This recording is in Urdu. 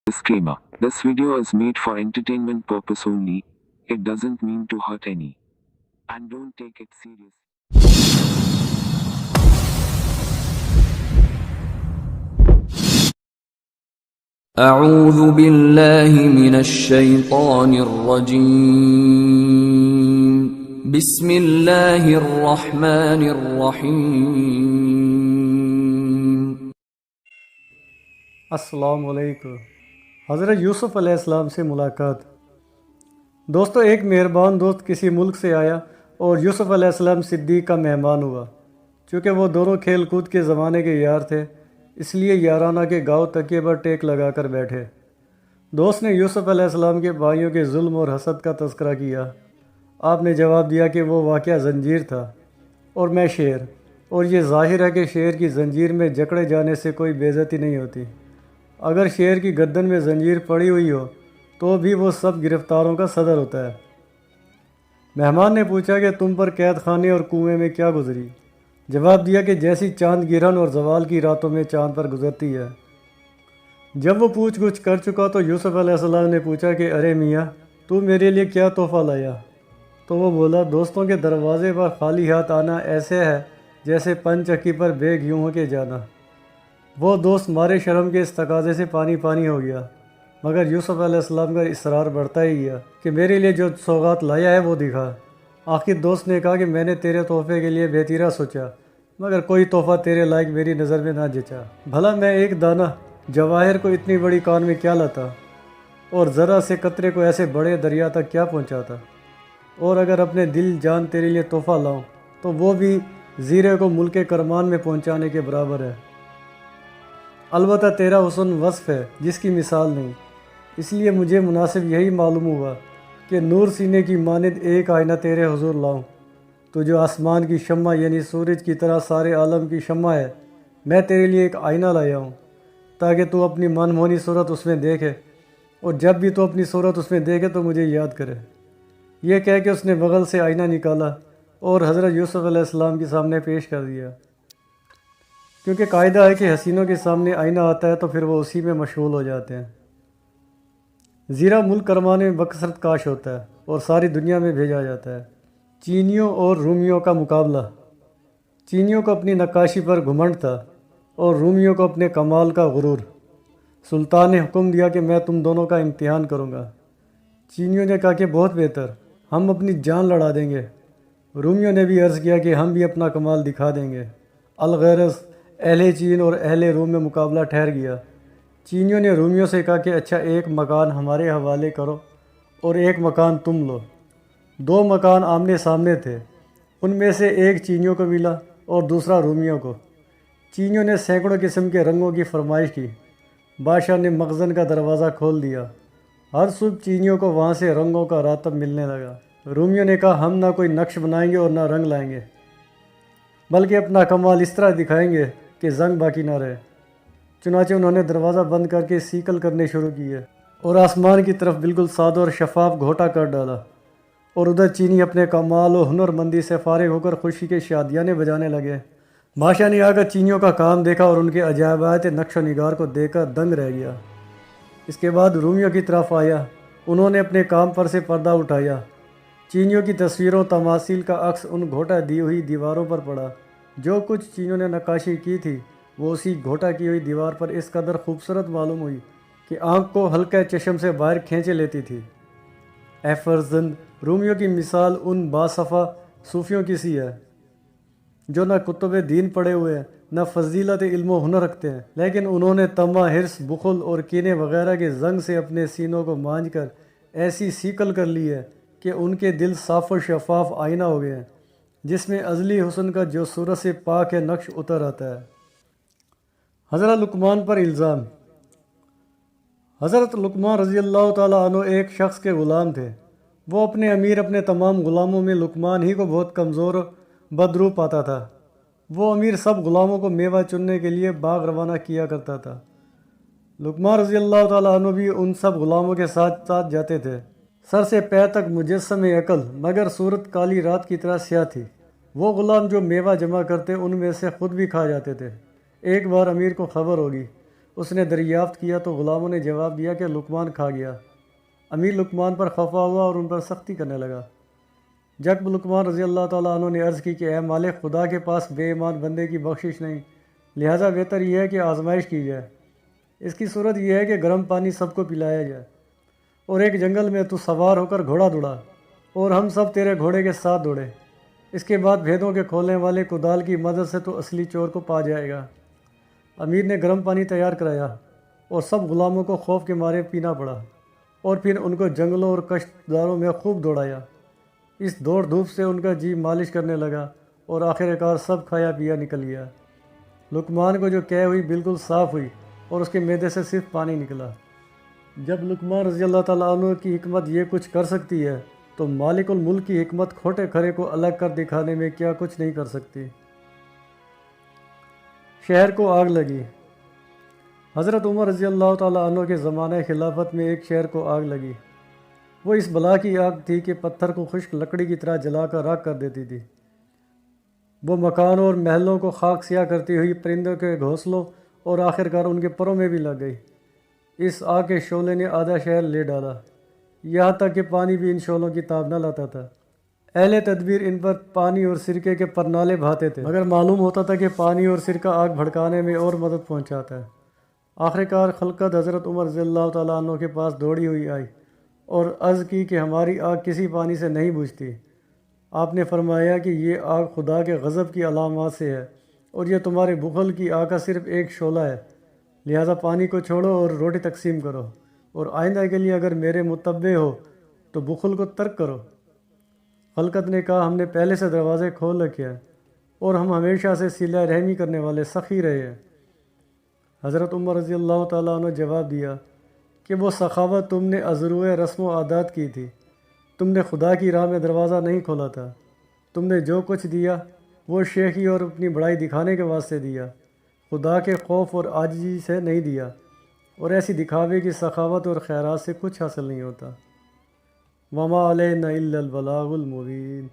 Disclaimer. This video is made for entertainment purpose only. It doesn't mean to hurt any. And don't take it seriously. أعوذ بالله من الشيطان الرجيم بسم الله الرحمن الرحيم السلام علیکم۔ حضرت یوسف علیہ السلام سے ملاقات۔ دوستو، ایک مہربان دوست کسی ملک سے آیا اور یوسف علیہ السلام صدیق کا مہمان ہوا۔ چونکہ وہ دونوں کھیل کود کے زمانے کے یار تھے، اس لیے یارانہ کے گاؤں تکیے پر ٹیک لگا کر بیٹھے۔ دوست نے یوسف علیہ السلام کے بھائیوں کے ظلم اور حسد کا تذکرہ کیا۔ آپ نے جواب دیا کہ وہ واقعہ زنجیر تھا اور میں شیر، اور یہ ظاہر ہے کہ شیر کی زنجیر میں جکڑے جانے سے کوئی بے عزتی نہیں ہوتی۔ اگر شیر کی گردن میں زنجیر پڑی ہوئی ہو تو بھی وہ سب گرفتاروں کا صدر ہوتا ہے۔ مہمان نے پوچھا کہ تم پر قید خانے اور کنویں میں کیا گزری؟ جواب دیا کہ جیسی چاند گرہن اور زوال کی راتوں میں چاند پر گزرتی ہے۔ جب وہ پوچھ گچھ کر چکا تو یوسف علیہ السلام نے پوچھا کہ ارے میاں، تو میرے لیے کیا تحفہ لایا؟ تو وہ بولا، دوستوں کے دروازے پر خالی ہاتھ آنا ایسے ہے جیسے پن چکی پر بے گھیوں کے جانا۔ وہ دوست مارے شرم کے اس تقاضے سے پانی پانی ہو گیا، مگر یوسف علیہ السلام کا اصرار بڑھتا ہی گیا کہ میرے لیے جو سوغات لایا ہے وہ دکھا۔ آخر دوست نے کہا کہ میں نے تیرے تحفے کے لیے بہتیرا سوچا، مگر کوئی تحفہ تیرے لائق میری نظر میں نہ جچا۔ بھلا میں ایک دانہ جواہر کو اتنی بڑی کان میں کیا لاتا، اور ذرا سے قطرے کو ایسے بڑے دریا تک کیا پہنچاتا؟ اور اگر اپنے دل جان تیرے لیے تحفہ لاؤں تو وہ بھی زیرے کو ملک کرمان میں پہنچانے کے برابر ہے۔ البتہ تیرا حسن وصف ہے جس کی مثال نہیں، اس لیے مجھے مناسب یہی معلوم ہوا کہ نور سینے کی مانند ایک آئینہ تیرے حضور لاؤں۔ تو جو آسمان کی شمع یعنی سورج کی طرح سارے عالم کی شمع ہے، میں تیرے لیے ایک آئینہ لایا ہوں تاکہ تو اپنی من مونی صورت اس میں دیکھے، اور جب بھی تو اپنی صورت اس میں دیکھے تو مجھے یاد کرے۔ یہ کہہ کے اس نے بغل سے آئینہ نکالا اور حضرت یوسف علیہ السلام کے سامنے پیش کر دیا۔ کیونکہ قاعدہ ہے کہ حسینوں کے سامنے آئینہ آتا ہے تو پھر وہ اسی میں مشغول ہو جاتے ہیں۔ زیرہ ملک کرمان میں بکثرت کاش ہوتا ہے اور ساری دنیا میں بھیجا جاتا ہے۔ چینیوں اور رومیوں کا مقابلہ۔ چینیوں کو اپنی نقاشی پر گھمنڈ تھا اور رومیوں کو اپنے کمال کا غرور۔ سلطان نے حکم دیا کہ میں تم دونوں کا امتحان کروں گا۔ چینیوں نے کہا کہ بہت بہتر، ہم اپنی جان لڑا دیں گے۔ رومیوں نے بھی عرض کیا کہ ہم بھی اپنا کمال دکھا دیں گے۔ الغرض اہل چین اور اہل روم میں مقابلہ ٹھہر گیا۔ چینیوں نے رومیوں سے کہا کہ اچھا، ایک مکان ہمارے حوالے کرو اور ایک مکان تم لو۔ دو مکان آمنے سامنے تھے، ان میں سے ایک چینیوں کو ملا اور دوسرا رومیوں کو۔ چینیوں نے سینکڑوں قسم کے رنگوں کی فرمائش کی۔ بادشاہ نے مخزن کا دروازہ کھول دیا۔ ہر صبح چینیوں کو وہاں سے رنگوں کا راتب ملنے لگا۔ رومیوں نے کہا ہم نہ کوئی نقش بنائیں گے اور نہ رنگ لائیں گے، بلکہ اپنا کمال اس طرح دکھائیں گے کہ زنگ باقی نہ رہے۔ چنانچہ انہوں نے دروازہ بند کر کے سیکل کرنے شروع کیے اور آسمان کی طرف بالکل سادہ اور شفاف گھوٹا کر ڈالا، اور ادھر چینی اپنے کمال و ہنر مندی سے فارغ ہو کر خوشی کے شادیانے بجانے لگے۔ بادشاہ نے آ کر چینیوں کا کام دیکھا اور ان کے عجائبات نقش و نگار کو دیکھ کر دنگ رہ گیا۔ اس کے بعد رومیوں کی طرف آیا، انہوں نے اپنے کام پر سے پردہ اٹھایا۔ چینیوں کی تصویروں تماثیل کا عکس ان گھوٹا دی ہوئی دیواروں پر پڑا۔ جو کچھ چینیوں نے نقاشی کی تھی وہ اسی گھوٹا کی ہوئی دیوار پر اس قدر خوبصورت معلوم ہوئی کہ آنکھ کو ہلکے چشم سے باہر کھینچے لیتی تھی۔ اے فرزند، رومیوں کی مثال ان باصفا صوفیوں کی سی ہے جو نہ کتب دین پڑھے ہوئے ہیں نہ فضیلت علم و ہنر رکھتے ہیں، لیکن انہوں نے طمع، حرص، بخل اور کینے وغیرہ کے زنگ سے اپنے سینوں کو مانج کر ایسی سیکل کر لی ہے کہ ان کے دل صاف و شفاف آئینہ ہو گئے ہیں جس میں ازلی حسن کا جو صورت سے پاک ہے نقش اتر آتا ہے۔ حضرت لقمان پر الزام۔ حضرت لقمان رضی اللہ تعالیٰ عنہ ایک شخص کے غلام تھے۔ وہ اپنے امیر اپنے تمام غلاموں میں لقمان ہی کو بہت کمزور و بدرو پاتا تھا۔ وہ امیر سب غلاموں کو میوہ چننے کے لیے باغ روانہ کیا کرتا تھا۔ لقمان رضی اللہ تعالیٰ عنہ بھی ان سب غلاموں کے ساتھ ساتھ جاتے تھے۔ سر سے پیر تک مجسم عقل، مگر صورت کالی رات کی طرح سیاہ تھی۔ وہ غلام جو میوہ جمع کرتے ان میں سے خود بھی کھا جاتے تھے۔ ایک بار امیر کو خبر ہوگی، اس نے دریافت کیا تو غلاموں نے جواب دیا کہ لقمان کھا گیا۔ امیر لقمان پر خفا ہوا اور ان پر سختی کرنے لگا۔ جب لقمان رضی اللہ تعالیٰ عنہ نے عرض کی کہ اے مالک، خدا کے پاس بے ایمان بندے کی بخشش نہیں، لہٰذا بہتر یہ ہے کہ آزمائش کی جائے۔ اس کی صورت یہ ہے کہ گرم پانی سب کو پلایا جائے، اور ایک جنگل میں تو سوار ہو کر گھوڑا دوڑا اور ہم سب تیرے گھوڑے کے ساتھ دوڑے۔ اس کے بعد بھیدوں کے کھولنے والے کدال کی مدد سے تو اصلی چور کو پا جائے گا۔ امیر نے گرم پانی تیار کرایا اور سب غلاموں کو خوف کے مارے پینا پڑا، اور پھر ان کو جنگلوں اور کشت داروں میں خوب دوڑایا۔ اس دوڑ دھوپ سے ان کا جی مالش کرنے لگا اور آخر کار سب کھایا پیا نکل گیا۔ لقمان کو جو قے ہوئی بالکل صاف ہوئی اور اس کے معدے سے صرف پانی نکلا۔ جب لقمان رضی اللہ تعالیٰ عنہ کی حکمت یہ کچھ کر سکتی ہے تو مالک الملک کی حکمت کھوٹے کھرے کو الگ کر دکھانے میں کیا کچھ نہیں کر سکتی۔ شہر کو آگ لگی۔ حضرت عمر رضی اللہ تعالیٰ عنہ کے زمانہ خلافت میں ایک شہر کو آگ لگی۔ وہ اس بلا کی آگ تھی کہ پتھر کو خشک لکڑی کی طرح جلا کر راکھ کر دیتی تھی۔ وہ مکانوں اور محلوں کو خاک سیاہ کرتی ہوئی پرندوں کے گھونسلوں اور آخر کار ان کے پروں میں بھی لگ گئی۔ اس آگ کے شعلے نے آدھا شہر لے ڈالا، یہاں تک کہ پانی بھی ان شعلوں کی تاب نہ لاتا تھا۔ اہل تدبیر ان پر پانی اور سرکے کے پرنالے بہاتے تھے، مگر معلوم ہوتا تھا کہ پانی اور سرکہ آگ بھڑکانے میں اور مدد پہنچاتا ہے۔ آخر کار خلقت حضرت عمر رضی اللہ تعالیٰ عنہ کے پاس دوڑی ہوئی آئی اور عرض کی کہ ہماری آگ کسی پانی سے نہیں بجھتی۔ آپ نے فرمایا کہ یہ آگ خدا کے غضب کی علامات سے ہے، اور یہ تمہارے بخل کی آگ کا صرف ایک شعلہ ہے، لہٰذا پانی کو چھوڑو اور روٹی تقسیم کرو، اور آئندہ کے لیے اگر میرے متبع ہو تو بخل کو ترک کرو۔ خلقت نے کہا ہم نے پہلے سے دروازے کھول رکھے ہیں اور ہم ہمیشہ سے صلہ رحمی کرنے والے سخی رہے ہیں۔ حضرت عمر رضی اللہ تعالیٰ عنہ جواب دیا کہ وہ سخاوت تم نے ازروع رسم و عادات کی تھی، تم نے خدا کی راہ میں دروازہ نہیں کھولا تھا۔ تم نے جو کچھ دیا وہ شیخی اور اپنی بڑائی دکھانے کے واسطے دیا، خدا کے خوف اور عاجزی سے نہیں دیا، اور ایسی دکھاوے کی سخاوت اور خیرات سے کچھ حاصل نہیں ہوتا۔ وما علینا الا البلاغ المبین۔